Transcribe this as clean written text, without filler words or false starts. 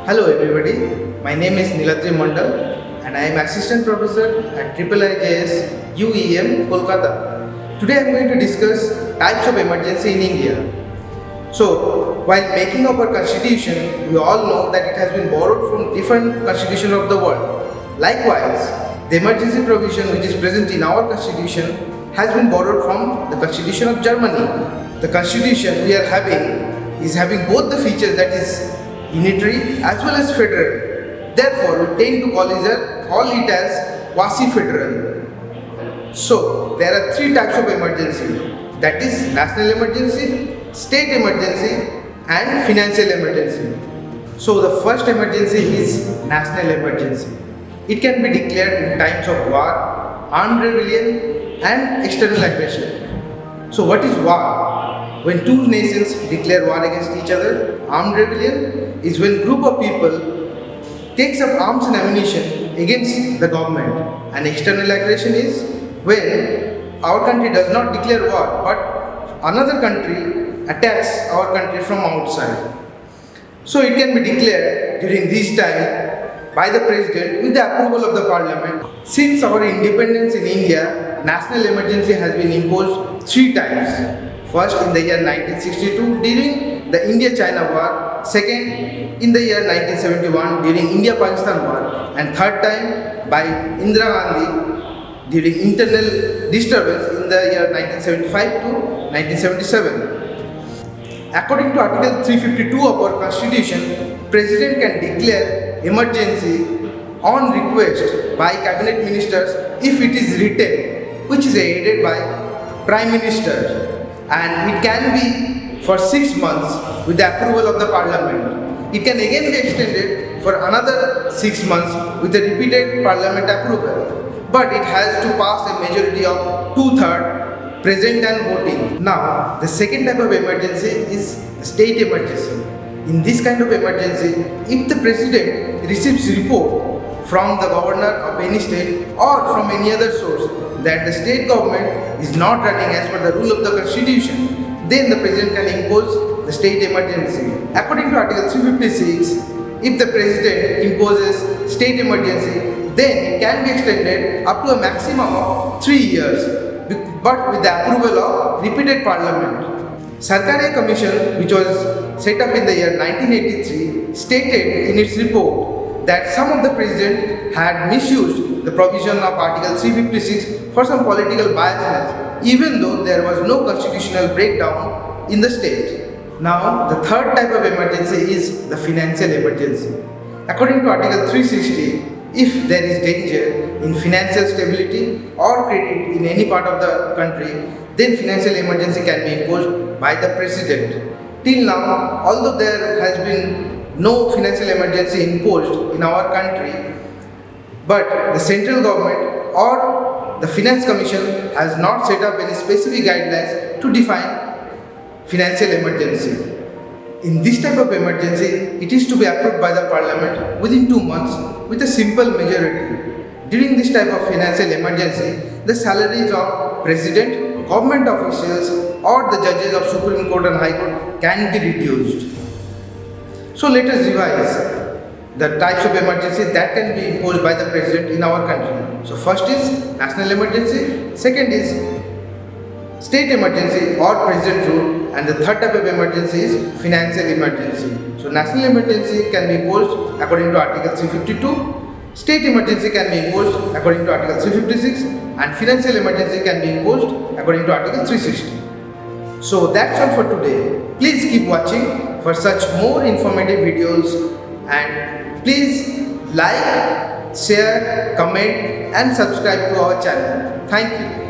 Hello everybody, my name is Niladri Mondal and I am Assistant Professor at IIJS UEM Kolkata. Today I am going to discuss types of emergency in India. So, while making up our constitution, we all know that it has been borrowed from different constitutions of the world. Likewise, the emergency provision which is present in our constitution has been borrowed from the constitution of Germany. The constitution we are having is having both the features, that is unitary as well as federal. Therefore, we tend to call it as quasi-federal. So, there are three types of emergency, that is national emergency, state emergency and financial emergency. So, the first emergency is national emergency. It can be declared in times of war, armed rebellion and external aggression. So, what is war? When two nations declare war against each other. Armed rebellion is when group of people takes up arms and ammunition against the government, and external aggression is when our country does not declare war but another country attacks our country from outside. So it can be declared during this time by the president with the approval of the parliament. Since our independence in India, national emergency has been imposed three times. First in the year 1962 during the India-China war, second in the year 1971 during India-Pakistan war, and third time by Indira Gandhi during internal disturbance in the year 1975 to 1977. According to Article 352 of our Constitution, President can declare emergency on request by cabinet ministers if it is written, which is aided by Prime Minister, and it can be for 6 months with the approval of the parliament. It can again be extended for another 6 months with the repeated parliament approval, but it has to pass a majority of 2/3 present and voting. Now, the second type of emergency is state emergency. In this kind of emergency, if the president receives report from the governor of any state or from any other source that the state government is not running as per the rule of the constitution, then the president can impose the state emergency. According to Article 356, if the president imposes state emergency, then it can be extended up to a maximum of 3 years, but with the approval of repeated parliament. Sarkaria Commission, which was set up in the year 1983, stated in its report that some of the president had misused the provision of Article 356 for some political biasness, even though there was no constitutional breakdown in the state. Now, the third type of emergency is the financial emergency. According to Article 360, if there is danger in financial stability or credit in any part of the country, then financial emergency can be imposed by the president. Till now, although there has been no financial emergency imposed in our country, but the central government or the finance commission has not set up any specific guidelines to define financial emergency. In this type of emergency, it is to be approved by the parliament within 2 months with a simple majority. During this type of financial emergency, the salaries of president, government officials or the judges of Supreme Court and High Court can be reduced. So let us revise the types of emergency that can be imposed by the president in our country. So first is national emergency, second is state emergency or president rule, and the third type of emergency is financial emergency. So national emergency can be imposed according to Article 352, state emergency can be imposed according to Article 356, and financial emergency can be imposed according to Article 360. So that's all for today. Please keep watching for such more informative videos, and please like, share, comment and subscribe to our channel. Thank you.